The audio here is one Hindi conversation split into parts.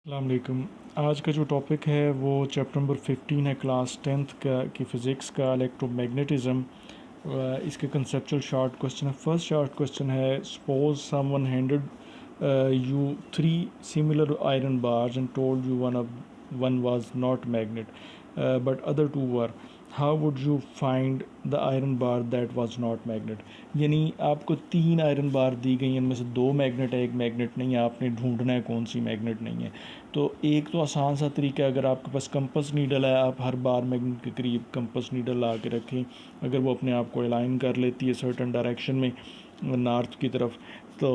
अस्सलाम वालेकुम। आज का जो टॉपिक है वो चैप्टर नंबर 15 है क्लास 10th का की फ़िज़िक्स का इलेक्ट्रोमैग्नेटिज़्म। इसके कंसेप्चुअल शॉर्ट क्वेश्चन है। फर्स्ट शॉर्ट क्वेश्चन है, suppose someone handed you three similar iron bars and told you one was not magnet, but other two were. How would you find the iron bar that was not magnet? यानी आपको तीन आयरन बार दी गई, इनमें से दो मैग्नेट है, एक मैग्नेट नहीं है। आपने ढूंढना है कौन सी मैग्नेट नहीं है। तो एक तो आसान सा तरीका है, अगर आपके पास कंपस नीडल है, आप हर बार मैग्नेट के करीब कंपस नीडल ला के रखें। अगर वो अपने आप को अलाइन कर लेती है सर्टन डायरेक्शन में, नॉर्थ की तरफ, तो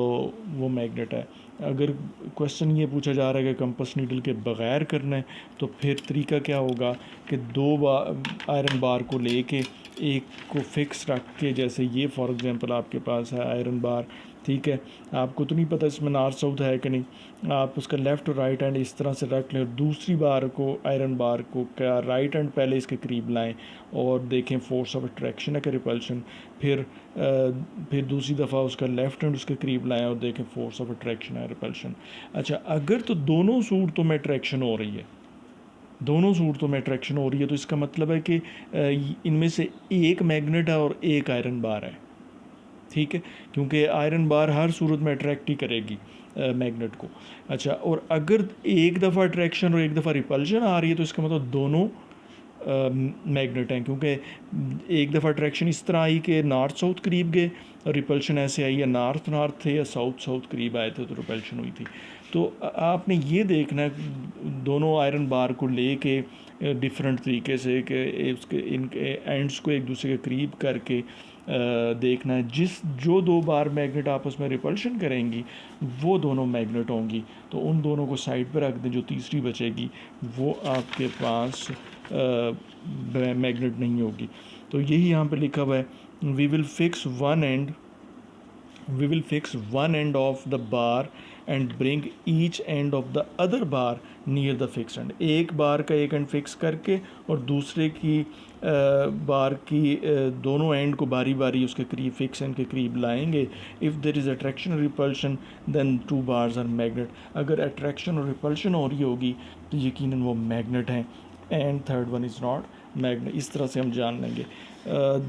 वो मैग्नेट है। अगर क्वेश्चन ये पूछा जा रहा है कि कंपस नीडल के बग़ैर करना है, तो फिर तरीका क्या होगा कि दो आयरन बार को लेके एक को फिक्स रख के, जैसे ये फॉर एग्जांपल आपके पास है आयरन बार, ठीक है। आपको तो नहीं पता इसमें नॉर्थ साउथ है कि नहीं, आप उसका लेफ़्ट और राइट हैंड इस तरह से रख लें और दूसरी बार को, आयरन बार को क्या राइट हैंड पहले इसके करीब लाएं और देखें फोर्स ऑफ अट्रैक्शन है कि रिपल्शन। फिर दूसरी दफ़ा उसका लेफ़्ट हैंड उसके करीब लाएं और देखें फोर्स ऑफ अट्रैक्शन है रिपल्शन। अच्छा, अगर तो दोनों सूरतों में अट्रैक्शन हो रही है, दोनों सूरतों में अट्रैक्शन हो रही है, तो इसका मतलब है कि इनमें से एक मैग्नेट है और एक आयरन बार है, ठीक है। क्योंकि आयरन बार हर सूरत में अट्रैक्ट ही करेगी मैग्नेट को। अच्छा, और अगर एक दफ़ा अट्रैक्शन और एक दफ़ा रिपल्शन आ रही है, तो इसका मतलब दोनों मैग्नेट हैं। क्योंकि एक दफ़ा अट्रैक्शन इस तरह आई कि नॉर्थ साउथ करीब गए, और रिपल्शन ऐसे आई या नॉर्थ नॉर्थ थे या साउथ साउथ करीब आए थे तो रिपल्शन हुई थी। तो आपने ये देखना है दोनों आयरन बार को लेके डिफरेंट तरीके से कि उसके इनके एंड्स को एक दूसरे के करीब करके देखना है। जो दो बार मैग्नेट आपस में रिपल्शन करेंगी वो दोनों मैग्नेट होंगी, तो उन दोनों को साइड पर रख दें। जो तीसरी बचेगी वो आपके पास मैग्नेट नहीं होगी। तो यही यहाँ पे लिखा हुआ है, we will fix one end of the bar and bring each end of the other bar near the fix end. एक बार का एक एंड फिक्स करके और दूसरे की बार की दोनों एंड को बारी बारी उसके करीब, फिक्स एंड के करीब लाएंगे। इफ़ देर इज़ अट्रैक्शन और repulsion then two bars are magnet. अगर अट्रैक्शन और रिपल्शन हो रही होगी तो यकीनन वो मैग्नेट हैं। And third one is not magnet. इस तरह से हम जान लेंगे।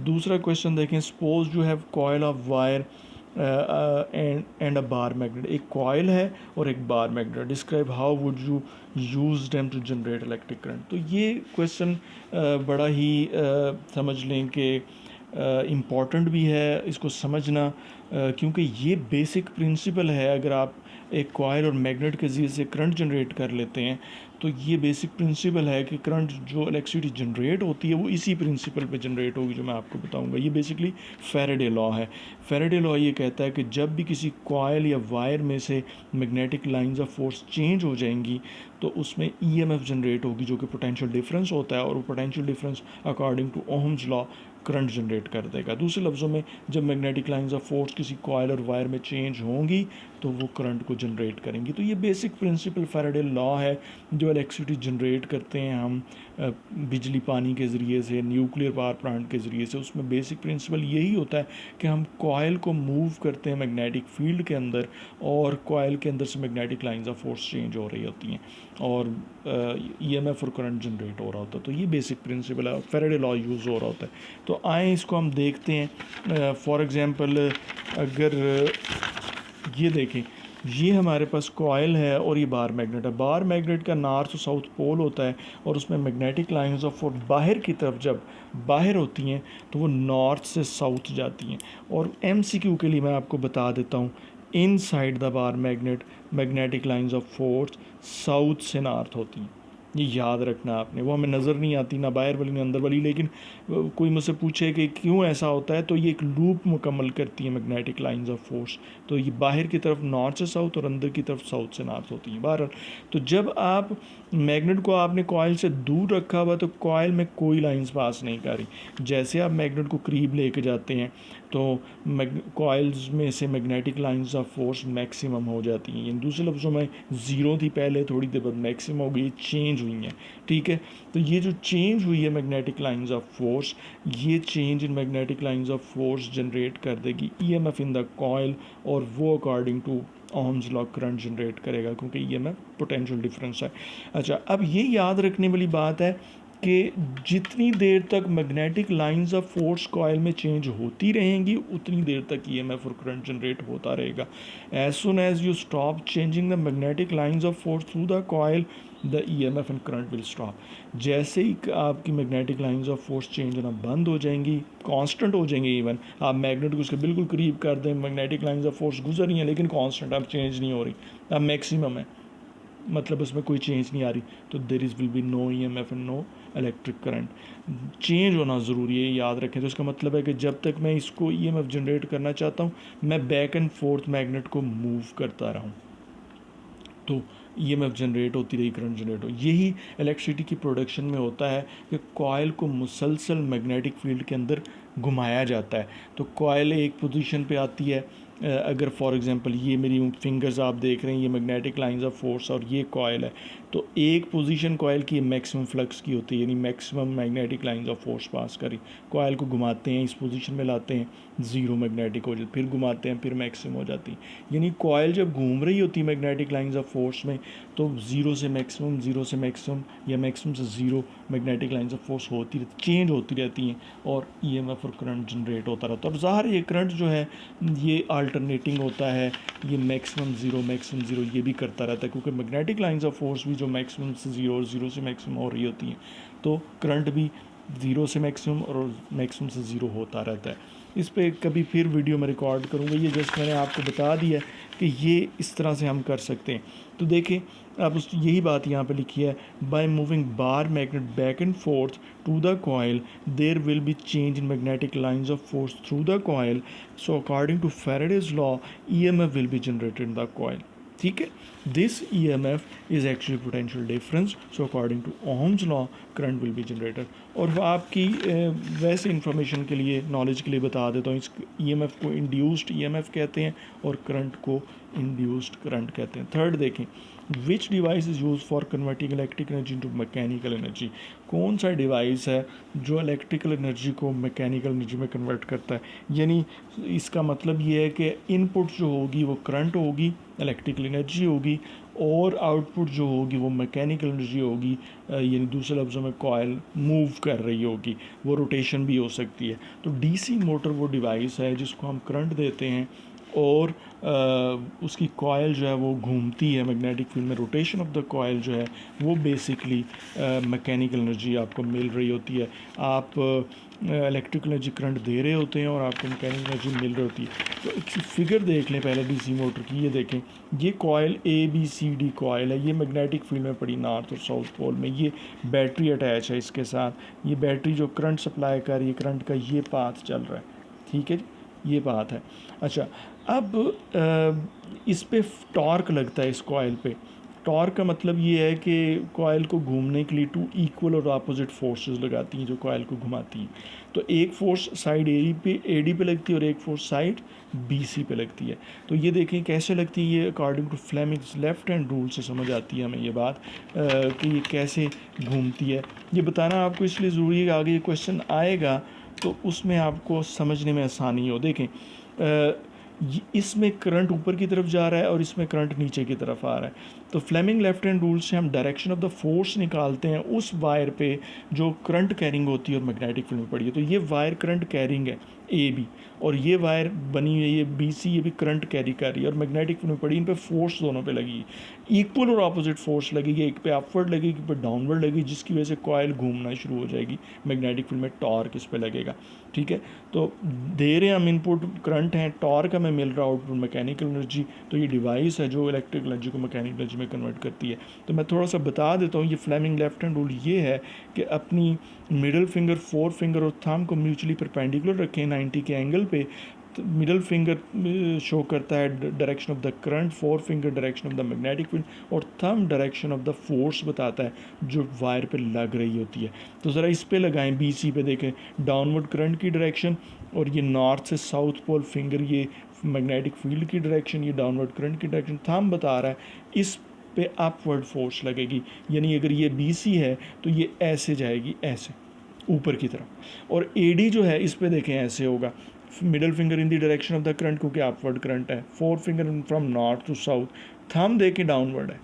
दूसरा क्वेश्चन देखें, suppose you have coil of wire and a bar magnet. एक कॉयल है और एक bar magnet. Describe how would you use them to generate electric current. तो ये क्वेश्चन बड़ा ही समझ लें कि इम्पॉर्टेंट भी है इसको समझना, क्योंकि ये बेसिक प्रिंसिपल है। अगर आप एक कॉयल और मैग्नेट के ज़रिए से करंट जनरेट कर लेते हैं, तो ये बेसिक प्रिंसिपल है कि करंट जो इलेक्ट्रिसिटी जनरेट होती है वो इसी प्रिंसिपल पे जनरेट होगी जो मैं आपको बताऊंगा। ये बेसिकली फैराडे लॉ है। फैराडे लॉ ये कहता है कि जब भी किसी कॉयल या वायर में से magnetic lines of force change हो जाएंगी, तो उसमें ईएमएफ जनरेट होगी जो कि पोटेंशियल डिफरेंस होता है, और वो potential difference according to Ohm's law current generate कर देगा। दूसरे लफ्ज़ों में, जब मैग्नेटिक लाइंस ऑफ फोर्स किसी कॉयल और वायर में चेंज होंगी तो वो करंट को जनरेट करेंगी। तो ये बेसिक प्रिंसिपल फैराडे लॉ है जो इलेक्ट्रिसिटी जनरेट करते हैं हम बिजली पानी के ज़रिए से, न्यूक्लियर पावर प्लांट के ज़रिए से। उसमें बेसिक प्रिंसिपल यही होता है कि हम कॉयल को मूव करते हैं मैग्नेटिक फील्ड के अंदर, और कॉयल के अंदर से magnetic lines of force change हो रही होती हैं और ईएमएफ और करंट जनरेट हो रहा होता है। तो ये बेसिक प्रिंसिपल है, फैराडे लॉ यूज़ हो रहा होता है। तो आए इसको हम देखते हैं। फॉर एग्ज़ाम्पल, अगर ये देखें, ये हमारे पास कॉयल है और ये बार मैग्नेट है। बार मैग्नेट का नॉर्थ और साउथ पोल होता है, और उसमें मैग्नेटिक लाइंस ऑफ फोर्स बाहर की तरफ जब बाहर होती हैं तो वो नॉर्थ से साउथ जाती हैं। और एमसीक्यू के लिए मैं आपको बता देता हूँ, inside the bar magnet magnetic lines of force south से नॉर्थ होती हैं। ये याद रखना आपने। वो हमें नज़र नहीं आती, ना बाहर वाली ना अंदर वाली, लेकिन कोई मुझसे पूछे कि क्यों ऐसा होता है, तो ये एक लूप मुकम्मल करती है मैग्नेटिक लाइंस ऑफ फोर्स। तो ये बाहर की तरफ नॉर्थ से साउथ और अंदर की तरफ साउथ से नॉर्थ होती हैं। बहरहाल, तो जब आप मैग्नेट को आपने कॉयल से दूर रखा हुआ तो कॉयल में कोई लाइंस पास नहीं कर रही। जैसे आप मैग्नेट को करीब लेके जाते हैं तो कॉइल्स में से magnetic lines of force maximum हो जाती हैं। इन दूसरे लफ्ज़ों में, ज़ीरो थी पहले, थोड़ी देर बाद मैक्सिमम हो गई, चेंज हुई हैं, ठीक है। तो ये जो चेंज हुई है मैग्नेटिक लाइंस ऑफ फोर्स, ये change in magnetic lines of force generate कर देगी ईएमएफ इन द कॉइल, और वो according to Ohm's law current generate करेगा, क्योंकि ईएमएफ पोटेंशियल डिफरेंस है। अच्छा, अब ये याद रखने वाली बात है कि जितनी देर तक magnetic lines of force coil में चेंज होती रहेंगी उतनी देर तक ईएमएफ और करंट जनरेट होता रहेगा। As soon as you stop changing the magnetic lines of force through the coil the EMF and current will stop. जैसे ही आपकी magnetic lines of force change होना बंद हो जाएंगी, कांस्टेंट हो जाएंगी, इवन आप मैग्नेट को उसके बिल्कुल करीब कर दें, मैग्नेटिक लाइंस ऑफ फोर्स गुजर रही हैं लेकिन कांस्टेंट, अब चेंज नहीं हो रही, अब मैक्सिमम है, मतलब उसमें कोई चेंज नहीं आ रही, तो there is will be no EMF and no electric current. Change होना ज़रूरी है, याद रखें। तो इसका मतलब है कि जब तक मैं इसको ईएमएफ जनरेट करना चाहता हूँ मैं बैक एंड फोर्थ मैग्नेट को मूव करता रहूँ, तो ईएमएफ जनरेट होती रही, करंट जनरेट हो। यही इलेक्ट्रिसिटी की प्रोडक्शन में होता है कि कॉयल को मुसलसल मैग्नेटिक फील्ड के अंदर घुमाया जाता है। तो कॉयल एक पोजीशन पे आती है, अगर फॉर एग्जांपल ये मेरी फिंगर्स आप देख रहे हैं, ये मैग्नेटिक लाइंस ऑफ फोर्स और ये कॉयल है, तो एक पोजीशन कॉयल की मैक्सिमम फ्लक्स की होती है, यानी maximum magnetic lines of force pass करी। कॉयल को घुमाते हैं, इस पोजीशन में लाते हैं, ज़ीरो मैग्नेटिक हो जाती, फिर घुमाते हैं, फिर मैक्सिमम हो जाती है। यानी कॉयल जब घूम रही होती है मैग्नेटिक लाइंस ऑफ फोर्स में, तो ज़ीरो से मैक्सिमम, ज़ीरो से मैक्सिमम या मैक्सिमम से zero magnetic lines of force होती रहती, चेंज होती रहती हैं और ईएमएफ और करंट जनरेट होता रहता है। और ज़ाहिर ये करंट जो है ये अल्टरनेटिंग होता है, ये मैक्सिमम ज़ीरो ये भी करता रहता है, क्योंकि मैग्नेटिक लाइंस ऑफ फोर्स भी जो मैक्सिमम से ज़ीरो और ज़ीरो से मैक्सिमम हो रही होती हैं, तो करंट भी ज़ीरो से मैक्सिमम और मैक्सिमम से ज़ीरो होता रहता है। इस पर कभी फिर वीडियो में रिकॉर्ड करूँगा, ये जस्ट मैंने आपको बता दिया कि ये इस तरह से हम कर सकते हैं। तो देखें, अब उस यही बात यहाँ पे लिखी है, by moving bar magnet back and forth to the coil there will be change in magnetic lines of force through the coil, so according to Faraday's law EMF will be generated in the coil. ठीक है, this EMF is actually potential difference, so according to Ohm's law current will be generated. और आपकी वैसे इंफॉर्मेशन के लिए, नॉलेज के लिए बता देता हूँ, इस ईएमएफ को इंड्यूस्ड ईएमएफ कहते हैं और करंट को इंड्यूस्ड करंट कहते हैं। थर्ड देखें, विच device is use for converting electric energy into mechanical energy. कौन सा डिवाइस है जो इलेक्ट्रिकल एनर्जी को मैकेनिकल एनर्जी में कन्वर्ट करता है। यानी इसका मतलब ये है कि इनपुट जो होगी वो करंट होगी, इलेक्ट्रिकल एनर्जी होगी, और आउटपुट जो होगी वो मैकेनिकल एनर्जी होगी, यानी दूसरे लफ्ज़ों में कॉयल मूव कर रही होगी, वो रोटेशन भी हो सकती है। तो डीसी मोटर वो डिवाइस है जिसको हम करंट देते हैं और उसकी कॉयल जो है वो घूमती है मैग्नेटिक फील्ड में, रोटेशन ऑफ द कॉयल जो है वो बेसिकली मैकेनिकल एनर्जी आपको मिल रही होती है। आप इलेक्ट्रिकल एनर्जी करंट दे रहे होते हैं और आपको मैकेनिकल एनर्जी मिल रही होती है। तो एक फिगर देख लें पहले डीसी मोटर की, ये देखें, ये कॉयल ABCD कॉयल है, ये मैग्नेटिक फील्ड में पड़ी नॉर्थ और साउथ पोल में, ये बैटरी अटैच है इसके साथ, ये बैटरी जो करंट सप्लाई कर रही है, करंट का ये पाथ चल रहा है। ठीक है जी, ये बात है। अच्छा, अब इस पे टॉर्क लगता है, इस कॉयल पे टॉर्क का मतलब ये है कि कॉयल को घूमने के लिए 2 इक्वल और अपोजिट फोर्सेस लगाती हैं जो कॉयल को घुमाती हैं। तो एक फोर्स साइड AD पे लगती है और एक फोर्स साइड BC पे लगती है। तो ये देखें कैसे लगती है, ये according to Fleming's left hand rule से समझ आती है हमें ये बात कि ये कैसे घूमती है। ये बताना आपको इसलिए ज़रूरी है कि आगे ये क्वेश्चन आएगा तो उसमें आपको समझने में आसानी हो। देखें, इसमें करंट ऊपर की तरफ जा रहा है और इसमें करंट नीचे की तरफ आ रहा है। तो फ्लेमिंग लेफ्ट हैंड रूल से हम डायरेक्शन ऑफ द फोर्स निकालते हैं उस वायर पे जो करंट कैरिंग होती है और मैग्नेटिक फील्ड में पड़ी है। तो ये वायर करंट कैरिंग है AB, और ये वायर बनी हुई है ये BC, ये भी करंट कैरी कर रही है और मैग्नेटिक फील्ड में पड़ी, इन पे फोर्स दोनों पे लगी, इक्वल और अपोजिट फोर्स लगेगी, एक पे अपवर्ड लगेगी, एक पे डाउनवर्ड लगेगी, जिसकी वजह से कॉयल घूमना शुरू हो जाएगी, मैग्नेटिक फील्ड में टॉर्क इस पे लगेगा। ठीक है, तो दे रहे हैं हम इनपुट करंट हैं, टॉर्क हमें मिल रहा आउटपुट मैकेनिकल एनर्जी। तो ये डिवाइस है जो इलेक्ट्रिकल एनर्जी को मैकेनिकल एनर्जी में कन्वर्ट करती है। तो मैं थोड़ा सा बता देता हूँ, ये फ्लेमिंग लेफ्ट हैंड रूल ये है कि अपनी मिडिल फिंगर, फोर फिंगर और थंब को म्यूचुअली परपेंडिकुलर रखें 90 के एंगल पे। तो मिडिल फिंगर शो करता है direction of the current, four finger direction of the magnetic field और thumb direction of the force बताता है जो वायर पे लग रही होती है। तो ज़रा इस पे लगाएं, BC पे देखें डाउनवर्ड करंट की डायरेक्शन, और ये नॉर्थ से साउथ पोल फिंगर ये मैग्नेटिक फील्ड की डायरेक्शन, ये डाउनवर्ड करंट की डायरेक्शन। थंब बता रहा है इस पे अपवर्ड फोर्स लगेगी, यानी अगर ये BC है तो ये ऐसे जाएगी, ऐसे ऊपर की तरफ, और AD जो है इस पे देखें ऐसे होगा। Middle finger in the direction of the current क्योंकि अपवर्ड करंट है, four finger from north to south, thumb देके डाउनवर्ड है,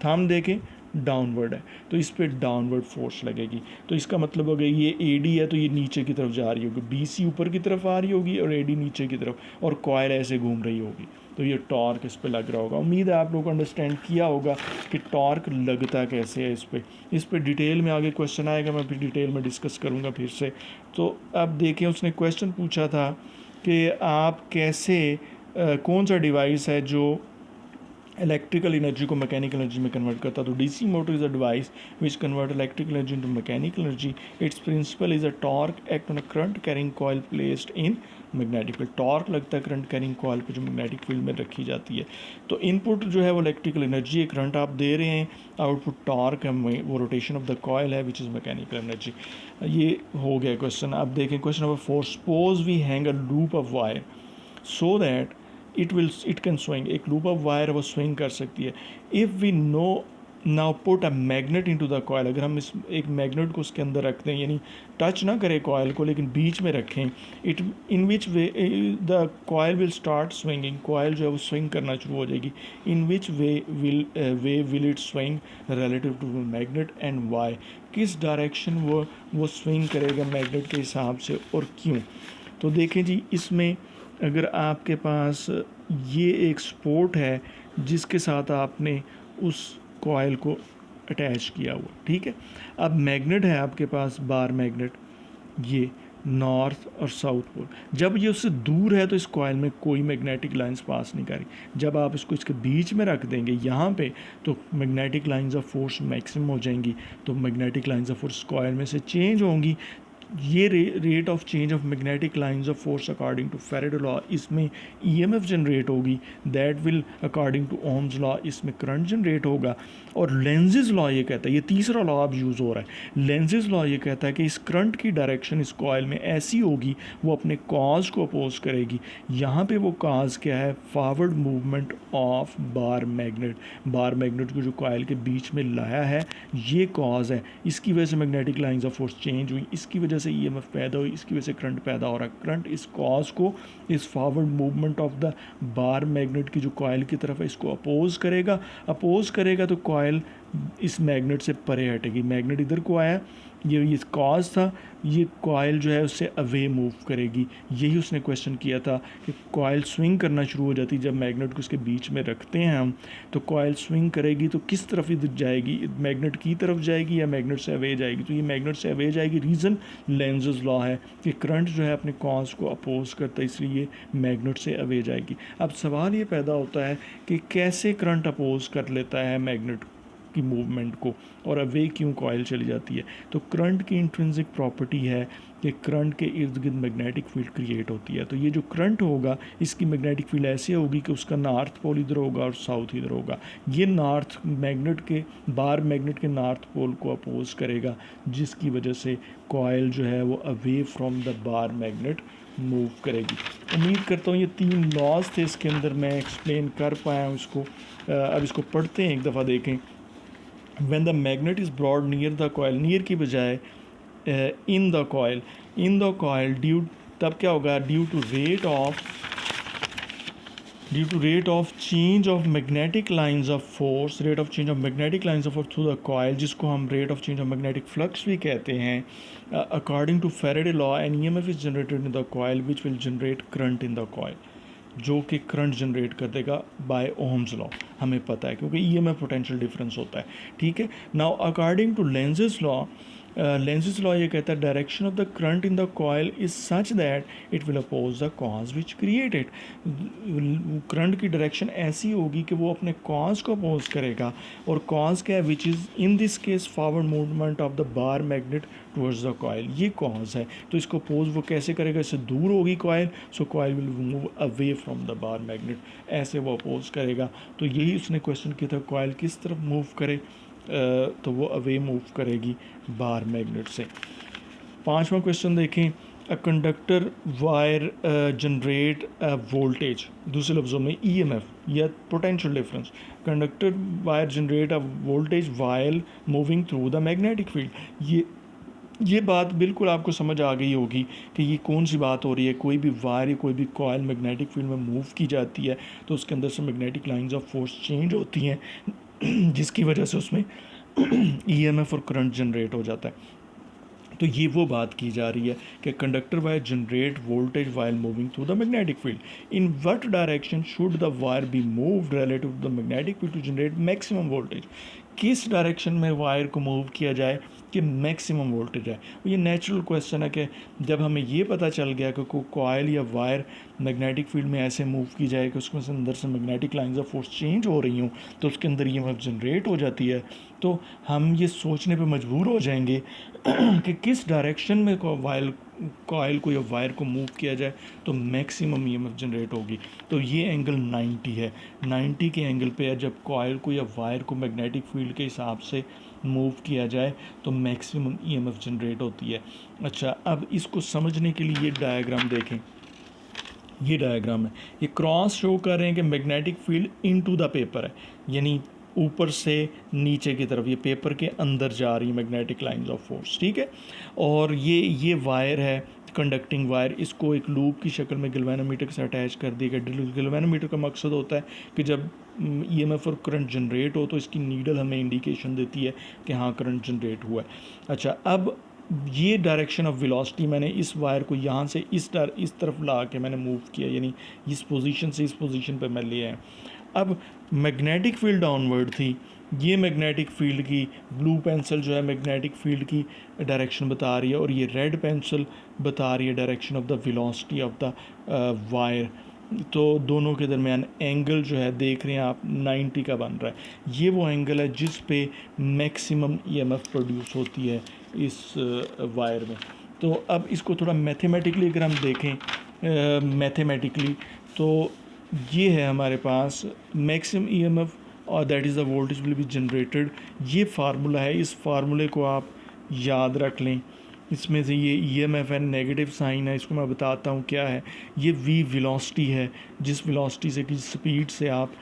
थंब देके डाउनवर्ड है, तो इस पर डाउनवर्ड फोर्स लगेगी। तो इसका मतलब हो गया ये एडी है तो ये नीचे की तरफ जा रही होगी, बीसी ऊपर की तरफ आ रही होगी और एडी नीचे की तरफ, और कॉयल ऐसे घूम रही होगी, तो ये टॉर्क इस पर लग रहा होगा। उम्मीद है आप लोगों को अंडरस्टैंड किया होगा कि टॉर्क लगता कैसे है इस पर डिटेल में आगे क्वेश्चन आएगा, मैं फिर डिटेल में डिस्कस करूँगा फिर से। तो अब देखें, उसने क्वेश्चन पूछा था कि आप कैसे कौन सा डिवाइस है जो इलेक्ट्रिकल एनर्जी को मैकेनिकल एनर्जी में कन्वर्ट करता है। तो DC motor is a device which convert electrical energy into mechanical energy. Its principle is a torque act on a current carrying coil placed in magnetic field. Torque लगता है करंट कैरिंग कॉइल पे जो मैग्नेटिक फील्ड में रखी जाती है। तो इनपुट जो है वो इलेक्ट्रिकल एनर्जी है, करंट आप दे रहे हैं, आउटपुट टॉर्क है, वो रोटेशन ऑफ द कॉइल है विच इज़ मैकेनिकल एनर्जी। ये हो गया क्वेश्चन। अब देखें question number 4, suppose we hang a loop of wire so that it can swing. एक लूप ऑफ वायर वो स्विंग कर सकती है। If we no now put a magnet into the coil, अगर हम इस एक मैग्नेट को उसके अंदर रखते हैं, यानी टच ना करें कॉयल को लेकिन बीच में रखें, it in which way the coil will start swinging, coil जो है वो स्विंग करना शुरू हो जाएगी। In which way will it swing relative to magnet and why, किस डायरेक्शन वो स्विंग करेगा मैग्नेट के हिसाब से और क्यों। तो देखें जी, इसमें अगर आपके पास ये एक सपोर्ट है जिसके साथ आपने उस कॉयल को अटैच किया हुआ, ठीक है। अब मैग्नेट है आपके पास, बार मैग्नेट, ये नॉर्थ और साउथ पोल। जब ये उससे दूर है तो इस कॉयल में कोई मैग्नेटिक लाइंस पास नहीं करेगी। जब आप इसको इसके बीच में रख देंगे यहाँ पे, तो magnetic lines of force maximum हो जाएंगी, तो magnetic lines of force coil में से चेंज होंगी। ये rate of change of magnetic lines of force according to Faraday law, इसमें ईएमएफ जनरेट होगी, that will according to Ohm's law इसमें करंट जनरेट होगा। और लेंजेस लॉ ये कहता है, ये तीसरा लॉ अब यूज़ हो रहा है, लेंजेस लॉ ये कहता है कि इस करंट की डायरेक्शन इस कॉयल में ऐसी होगी, वो अपने कॉज को अपोज करेगी। यहाँ पे वो कॉज क्या है, forward movement of bar magnet. Bar magnet को जो कॉयल के बीच में लाया है ये कॉज है, इसकी वजह से magnetic lines of force change हुई, इसकी वजह से ईएमएफ पैदा हुई, इसकी वजह से करंट पैदा हो रहा है। करंट इस कॉज को, इस forward movement of the bar magnet की जो कॉयल की तरफ है इसको अपोज करेगा तो कॉयल इस मैग्नेट से परे हटेगी। मैग्नेट इधर को आया, ये कॉज था, ये कॉयल जो है उससे अवे मूव करेगी। यही उसने क्वेश्चन किया था कि कॉयल स्विंग करना शुरू हो जाती है जब मैग्नेट को इसके बीच में रखते हैं हम, तो कॉयल स्विंग करेगी तो किस तरफ इधर जाएगी, मैग्नेट की तरफ जाएगी या मैग्नेट से अवे जाएगी। तो ये मैग्नेट से अवे जाएगी। रीज़न लेंजेस लॉ है कि करंट जो है अपने कॉज को अपोज करता है, इसलिए मैग्नेट से अवे जाएगी। अब सवाल ये पैदा होता है कि कैसे करंट अपोज कर लेता है मैग्नेट की मूवमेंट को और अवे क्यों कॉयल चली जाती है। तो करंट की इंट्रिंसिक प्रॉपर्टी है कि करंट के इर्द गिर्द मैग्नेटिक फील्ड क्रिएट होती है। तो ये जो करंट होगा इसकी मैग्नेटिक फील्ड ऐसे होगी कि उसका नॉर्थ पोल इधर होगा और साउथ इधर होगा। ये नॉर्थ मैग्नेट के, बार मैग्नेट के नॉर्थ पोल को अपोज करेगा, जिसकी वजह से कॉयल जो है वो away from the bar magnet move करेगी। उम्मीद करता हूँ ये 3 लॉज थे इसके अंदर मैं एक्सप्लेन कर पाया हूँ इसको। अब इसको पढ़ते हैं एक दफ़ा, देखें। when the magnet is brought near the coil, near की बजाय in the coil due, तब क्या होगा, due to rate of change of magnetic lines of force through the coil, जिसको हम rate of change of magnetic flux भी कहते हैं, according to Faraday law an EMF is generated in the coil which will generate current in the coil, जो कि करंट जनरेट कर देगा बाय ओम्स लॉ, हमें पता है क्योंकि ईएमएफ पोटेंशियल डिफरेंस होता है, ठीक है। Now according to Lenz's law ये कहता है direction of the current in the coil is such that it will oppose the cause which created. Current की डायरेक्शन ऐसी होगी कि वो अपने कॉज को अपोज करेगा, और कॉज क्या है, which is in this case forward movement of the bar magnet towards the coil, ये कॉज है। तो इसको अपोज वो कैसे करेगा, इससे दूर होगी coil, so coil will move away from the bar magnet, ऐसे वो अपोज करेगा। तो यही उसने क्वेश्चन किया था, कॉयल किस तरफ मूव करे, तो वो अवे मूव करेगी बार मैग्नेट से। 5वां क्वेश्चन देखें, a conductor wire generate voltage, दूसरे लफ्ज़ों में ईएमएफ या potential difference. Conductor wire generate a voltage while moving through the magnetic field. ये बात बिल्कुल आपको समझ आ गई होगी कि ये कौन सी बात हो रही है। कोई भी वायर या कोई भी कॉयल मैग्नेटिक फील्ड में मूव की जाती है तो उसके अंदर से magnetic lines of force change होती हैं जिसकी वजह से उसमें ईएमएफ और करंट जनरेट हो जाता है। तो ये वो बात की जा रही है कि conductor wire generate voltage while moving through the magnetic field. In what direction should the wire be moved relative to the magnetic field to generate maximum voltage. किस डायरेक्शन में वायर को मूव किया जाए कि मैक्सिमम वोल्टेज है। ये नेचुरल क्वेश्चन है कि जब हमें ये पता चल गया कि कोई कॉयल या वायर मैग्नेटिक फील्ड में ऐसे मूव की जाए कि उसके अंदर से magnetic lines of force change हो रही हूँ तो उसके अंदर ईएमएफ जनरेट हो जाती है, तो हम ये सोचने पे मजबूर हो जाएंगे कि किस डायरेक्शन में कॉयल को या वायर को मूव किया जाए तो मैक्सिमम ईएमएफ जनरेट होगी। तो ये एंगल 90 है। 90 के एंगल पे जब कॉयल को या वायर को मैग्नेटिक फील्ड के हिसाब से मूव किया जाए तो मैक्सिमम ईएमएफ जनरेट होती है। अच्छा, अब इसको समझने के लिए ये डायग्राम देखें। ये डायग्राम है, ये क्रॉस शो कर रहे हैं कि magnetic field into the paper है, यानी ऊपर से नीचे की तरफ ये पेपर के अंदर जा रही है मैग्नेटिक लाइंस ऑफ फोर्स, ठीक है। और ये वायर है, कंडक्टिंग वायर, इसको एक लूप की शक्ल में गैल्वेनोमीटर से अटैच कर दिया गया। गैल्वेनोमीटर का मकसद होता है कि जब ईएमएफ और करंट जनरेट हो तो इसकी नीडल हमें इंडिकेशन देती है कि हाँ करंट जनरेट हुआ है। अच्छा, अब ये डायरेक्शन ऑफ वेलोसिटी मैंने इस वायर को यहाँ से इस तरफ ला के मैंने मूव किया, यानी इस पोजीशन से इस पोजीशन पे मैं ले आया। अब मैग्नेटिक फील्ड डाउनवर्ड थी, ये मैग्नेटिक फील्ड की ब्लू पेंसिल जो है मैग्नेटिक फील्ड की डायरेक्शन बता रही है और ये रेड पेंसिल बता रही है direction of the velocity of the wire. तो दोनों के दरमियान एंगल जो है देख रहे हैं आप 90 का बन रहा है। ये वो एंगल है जिस पे मैक्सिमम ईएमएफ प्रोड्यूस होती है इस वायर में। तो अब इसको थोड़ा मैथमेटिकली अगर हम देखें मैथमेटिकली तो ये है हमारे पास मैक्सिमम ईएमएफ और that is the voltage will be generated. ये फार्मूला है, इस फार्मूले को आप याद रख लें। इसमें से ये ईएमएफ है, नेगेटिव साइन है, इसको मैं बताता हूँ क्या है। ये वी वेलोसिटी है, जिस वेलोसिटी से कि स्पीड से आप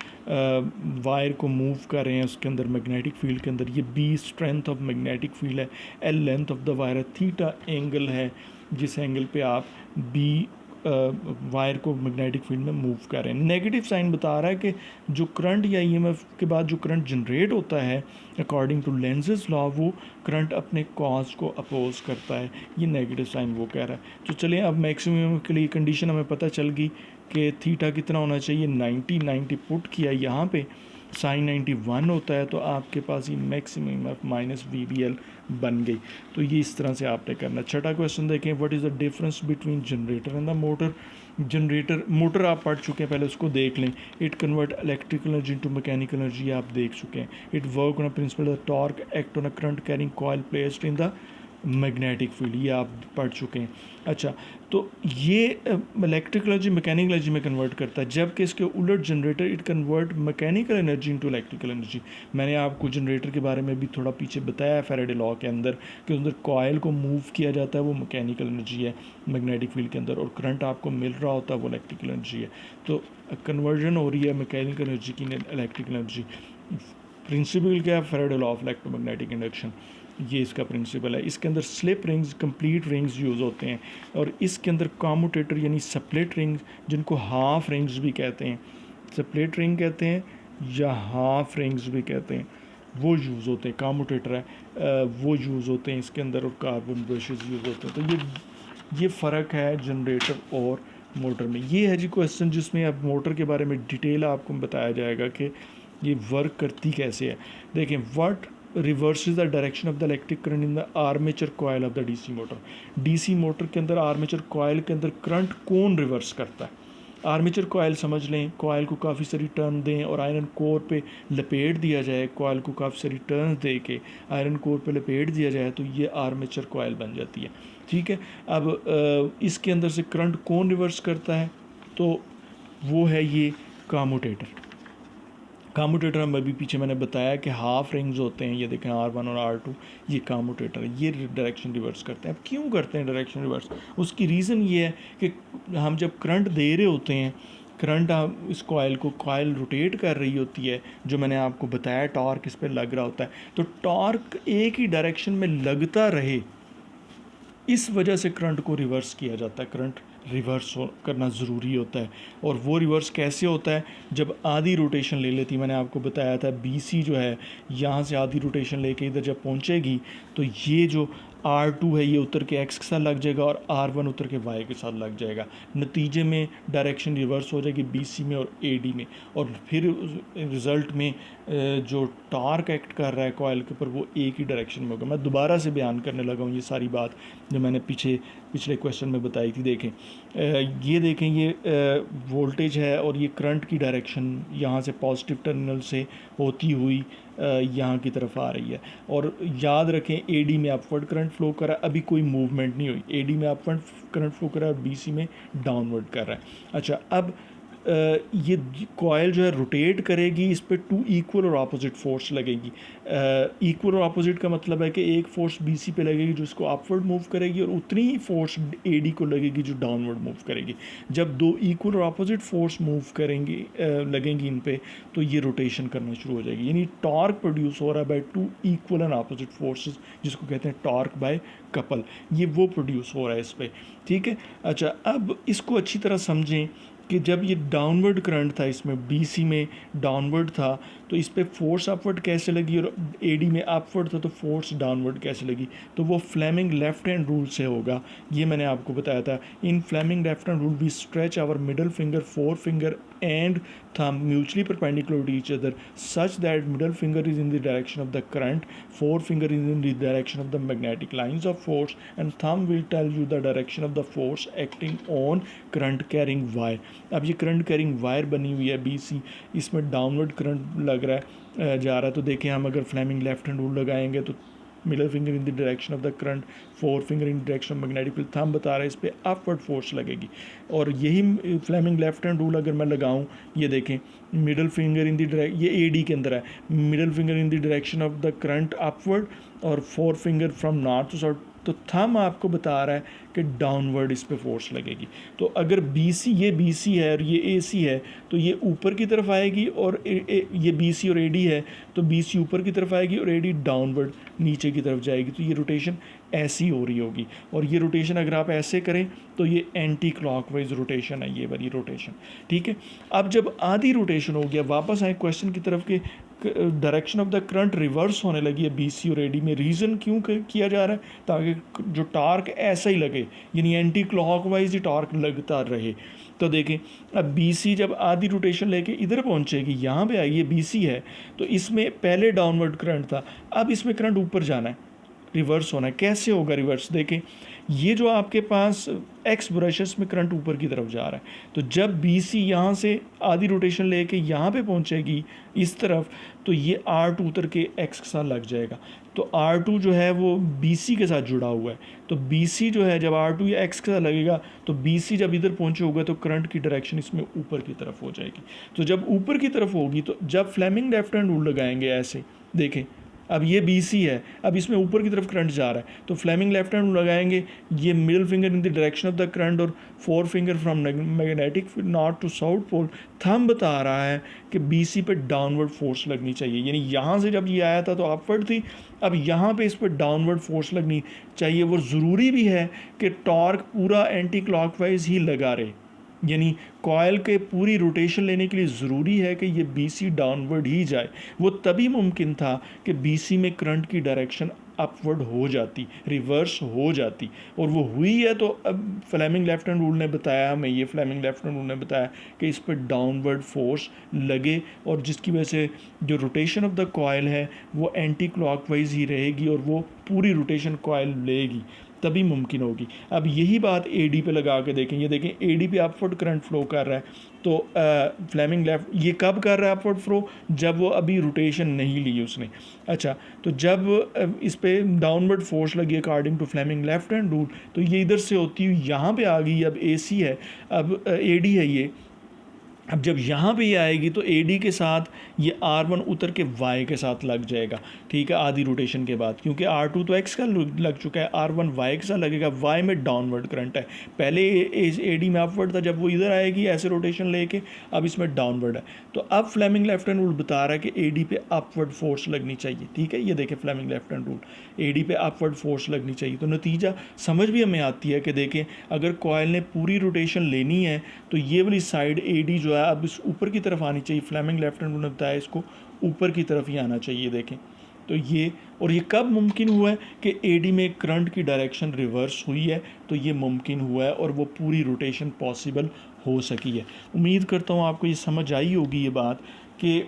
वायर को मूव कर रहे हैं उसके अंदर मैग्नेटिक फील्ड के अंदर। ये B strength of magnetic field है, L length of the wire है, थीटा एंगल है जिस एंगल पे आप बी वायर को मैग्नेटिक फील्ड में मूव कर रहे हैं। नेगेटिव साइन बता रहा है कि जो करंट या ईएमएफ के बाद जो करंट जनरेट होता है अकॉर्डिंग टू लेंज़ेस लॉ वो करंट अपने कॉज को अपोज करता है। ये नेगेटिव साइन वो कह रहा है। तो चलिए अब मैक्सिमम के लिए कंडीशन हमें पता चल गई कि थीटा कितना होना चाहिए, 90 पुट किया यहाँ पे, साइन 91 होता है तो आपके पास ये मैक्सिमम माइनस VBL बन गई। तो ये इस तरह से आपने करना। छठा क्वेश्चन देखें, what is the difference between generator and the motor. Motor आप पढ़ चुके हैं, पहले उसको देख लें। It convert electrical energy to mechanical energy आप देख चुके हैं। It work on a principle the torque act on a current carrying coil placed in the magnetic field, ये आप पढ़ चुके हैं। अच्छा, तो ये इलेक्ट्रिकल एनर्जी मैकेनिकल एनर्जी में कन्वर्ट करता है, जबकि इसके उलट generator it convert mechanical energy into electrical energy. मैंने आपको जनरेटर के बारे में भी थोड़ा पीछे बताया है फैराडे लॉ के अंदर कि अंदर कॉयल को मूव किया जाता है वो मैकेनिकल एनर्जी है मैग्नेटिक फील्ड के अंदर, और करंट आपको मिल रहा होता है वो इलेक्ट्रिकल एनर्जी है। तो कन्वर्जन हो रही है मैकेनिकल एनर्जी की इलेक्ट्रिकल एनर्जी। प्रिंसिपल क्या है, Faraday law of electromagnetic induction, ये इसका प्रिंसिपल है। इसके अंदर slip rings, complete rings use होते हैं, और इसके अंदर कॉम्यूटेटर यानी स्प्लिट रिंग्स जिनको हाफ रिंग्स भी कहते हैं, स्प्लिट रिंग कहते हैं या हाफ रिंग्स भी कहते हैं, वो यूज़ होते हैं। कॉम्यूटेटर है वो यूज़ होते हैं इसके अंदर, और कार्बन ब्रशेस यूज़ होते हैं। तो ये फ़र्क है जनरेटर और मोटर में। ये है जी क्वेश्चन जिसमें अब मोटर के बारे में डिटेल आपको बताया जाएगा कि ये वर्क करती कैसे है। देखें, what reverses the direction of the electric current in the armature coil of the DC motor. DC motor के अंदर आर्मेचर कॉयल के अंदर करंट कौन रिवर्स करता है। आर्मेचर कॉयल समझ लें, कॉयल को काफ़ी सारी टर्न दें और आयरन कोर पे लपेट दिया जाए, कॉयल को काफ़ी सारी टर्न दे के आयरन कोर पे लपेट दिया जाए तो ये आर्मेचर कॉयल बन जाती है, ठीक है। अब इसके अंदर से करंट कौन रिवर्स करता है, तो वो है ये कॉम्यूटेटर। कॉम्यूटेटर हम अभी पीछे मैंने बताया कि हाफ रिंग्स होते हैं, ये देखें R1 और R2, ये कॉम्यूटेटर है, ये डायरेक्शन रिवर्स करते हैं। अब क्यों करते हैं डायरेक्शन रिवर्स, उसकी रीज़न ये है कि हम जब करंट दे रहे होते हैं, करंट इस कॉयल को, कॉयल रोटेट कर रही होती है, जो मैंने आपको बताया टॉर्क इस पर लग रहा होता है, तो टॉर्क एक ही डायरेक्शन में लगता रहे इस वजह से करंट को रिवर्स किया जाता है, करंट रिवर्स करना ज़रूरी होता है। और वो रिवर्स कैसे होता है, जब आधी रोटेशन ले लेती, मैंने आपको बताया था BC जो है यहाँ से आधी रोटेशन लेके इधर जब पहुँचेगी तो ये जो R2 है ये उतर के X के साथ लग जाएगा और R1 उतर के Y के साथ लग जाएगा। नतीजे में डायरेक्शन रिवर्स हो जाएगी BC में और AD में, और फिर रिज़ल्ट में जो टॉर्क एक्ट कर रहा है कॉइल के ऊपर वो एक ही डायरेक्शन में होगा। मैं दोबारा से बयान करने लगा हूँ ये सारी बात जो मैंने पिछले क्वेश्चन में बताई थी। देखें ये देखें, ये वोल्टेज है और ये करंट की डायरेक्शन यहाँ से पॉजिटिव टर्मिनल से होती हुई यहाँ की तरफ आ रही है। और याद रखें AD में अपवर्ड करंट फ्लो कर रहा है, अभी कोई मूवमेंट नहीं हुई। AD में अपवर्ड करंट फ्लो कर रहा है और BC में डाउनवर्ड कर रहा है। अच्छा, अब ये कॉयल जो है रोटेट करेगी, इस पर 2 इक्वल और अपोजिट फोर्स लगेगी। इक्वल और अपोजिट का मतलब है कि एक फोर्स BC पे लगेगी जो इसको अपवर्ड मूव करेगी और उतनी ही फोर्स AD को लगेगी जो डाउनवर्ड मूव करेगी। जब 2 इक्वल और अपोजिट फोर्स मूव करेंगी लगेंगी इन पे, तो ये रोटेशन करना शुरू हो जाएगी। यानी टॉर्क प्रोड्यूस हो रहा है by 2 equal and opposite forces, जिसको कहते हैं टॉर्क बाय कपल, ये वो प्रोड्यूस हो रहा है इस पर। ठीक है। अच्छा, अब इसको अच्छी तरह समझें कि जब ये डाउनवर्ड करंट था, इसमें BC में डाउनवर्ड था, तो इस पर फोर्स अपवर्ड कैसे लगी, और AD में अपवर्ड था तो फोर्स डाउनवर्ड कैसे लगी। तो वो फ्लेमिंग लेफ्ट हैंड रूल से होगा, ये मैंने आपको बताया था। In Fleming left hand rule we stretch our middle finger, four finger and thumb mutually perpendicular to each other such that middle finger is in the direction of the current, forefinger is in the direction of the magnetic lines of force, and thumb will tell you the direction of the force acting on current carrying wire। अब ये करंट कैरिंग वायर बनी हुई है BC, इसमें डाउनवर्ड करंट लग रहा है जा रहा है। तो देखें, हम अगर फ्लेमिंग लेफ्ट हैंड रूल लगाएंगे तो middle finger in the direction of the current, four finger in direction of magnetic field, thumb बता रहा है इस पर अपवर्ड फोर्स लगेगी। और यही फ्लेमिंग लेफ्ट हैंड रूल अगर मैं लगाऊं, ये देखें, middle finger in the direction, ये AD के अंदर है, middle finger in the direction of the current upward और four finger from north to south, तो थंब आपको बता रहा है कि डाउनवर्ड इस पे फोर्स लगेगी। तो अगर BC, ये BC है और ये AC है, तो ये ऊपर की तरफ आएगी, और ये BC और AD है तो BC ऊपर की तरफ आएगी और AD डाउनवर्ड नीचे की तरफ जाएगी। तो ये रोटेशन ऐसी हो रही होगी, और ये रोटेशन अगर आप ऐसे करें तो ये एंटी क्लॉकवाइज रोटेशन है, ये वाली रोटेशन। ठीक है। अब जब आधी रोटेशन हो गया, वापस आए क्वेश्चन की तरफ के direction of the current reverse होने लगी है BC और AD में। रीज़न क्यों किया जा रहा है, ताकि जो टार्क ऐसा ही लगे, यानी एंटी क्लॉकवाइज ही टार्क लगता रहे। तो देखें, अब BC जब आधी रोटेशन लेके इधर पहुंचेगी, यहाँ पे आई, ये BC है, तो इसमें पहले डाउनवर्ड करंट था, अब इसमें करंट ऊपर जाना है, रिवर्स होना है। कैसे होगा रिवर्स, देखें, ये जो आपके पास X ब्रशेस में करंट ऊपर की तरफ जा रहा है, तो जब BC यहाँ से आधी रोटेशन लेके यहाँ पे पहुँचेगी इस तरफ, तो ये R2 उतर के X के साथ लग जाएगा। तो R2 जो है वो BC के साथ जुड़ा हुआ है, तो BC जो है जब R2 या X के साथ लगेगा, तो BC जब इधर पहुँचे होगा तो करंट की डायरेक्शन इसमें ऊपर की तरफ हो जाएगी। तो जब ऊपर की तरफ होगी, तो जब फ्लेमिंग लेफ्ट हैंड रूल लगाएंगे ऐसे, देखें, अब ये BC है, अब इसमें ऊपर की तरफ करंट जा रहा है, तो फ्लेमिंग लेफ्ट हैंड लगाएंगे, ये middle finger in the direction of the current और four finger from magnetic north to south pole, thumb बता रहा है कि BC पे डाउनवर्ड फोर्स लगनी चाहिए। यानी यहाँ से जब ये आया था तो अपवर्ड थी, अब यहाँ पे इस पर डाउनवर्ड फोर्स लगनी चाहिए। वो ज़रूरी भी है कि टॉर्क पूरा एंटी क्लॉकवाइज ही लगा रहे, यानी कॉयल के पूरी रोटेशन लेने के लिए ज़रूरी है कि ये BC डाउनवर्ड ही जाए। वो तभी मुमकिन था कि BC में करंट की डायरेक्शन अपवर्ड हो जाती, रिवर्स हो जाती, और वो हुई है। तो अब फ्लेमिंग लेफ्ट हैंड रूल ने बताया हमें, ये फ्लेमिंग लेफ्ट हैंड रूल ने बताया कि इस पर डाउनवर्ड फोर्स लगे, और जिसकी वजह से जो रोटेशन ऑफ द कॉयल है वो एंटी क्लॉकवाइज ही रहेगी और वो पूरी रोटेशन कॉयल लेगी, तभी मुमकिन होगी। अब यही बात AD पे लगा के देखें, ये देखें AD पे अपवर्ड करंट फ्लो कर रहा है, तो फ्लेमिंग लेफ्ट ये कब कर रहा है अपवर्ड फ्लो, जब वो अभी रोटेशन नहीं ली उसने। अच्छा, तो जब इस पे डाउनवर्ड फोर्स लगी according to Fleming left hand rule, तो ये इधर से होती हुई यहाँ पे आ गई। अब AC है, अब AD है, ये अब जब यहाँ पे ये आएगी तो AD के साथ ये R1 उतर के Y के साथ लग जाएगा, ठीक है, आधी रोटेशन के बाद, क्योंकि R2 तो X का लग चुका है, R1 Y के साथ लगेगा। Y में डाउनवर्ड करंट है, पहले AD में अपवर्ड था, जब वो इधर आएगी ऐसे रोटेशन लेके, अब इसमें डाउनवर्ड है। तो अब फ्लेमिंग लेफ्ट हैंड रूल बता रहा है कि AD पे अपवर्ड फोर्स लगनी चाहिए, ठीक है, ये देखें Fleming left hand rule, AD पे अपवर्ड फोर्स लगनी चाहिए। तो नतीजा समझ भी हमें आती है कि देखें अगर कॉयल ने पूरी रोटेशन लेनी है तो ये वाली साइड AD जो है अब इस ऊपर की तरफ आनी चाहिए। फ्लेमिंग लेफ्ट हैंड रूल ने बताया इसको ऊपर की तरफ ही आना चाहिए, देखें। तो ये, और ये कब मुमकिन हुआ है कि AD में करंट की डायरेक्शन रिवर्स हुई है, तो ये मुमकिन हुआ है और वो पूरी रोटेशन पॉसिबल हो सकी है। उम्मीद करता हूँ आपको ये समझ आई होगी ये बात कि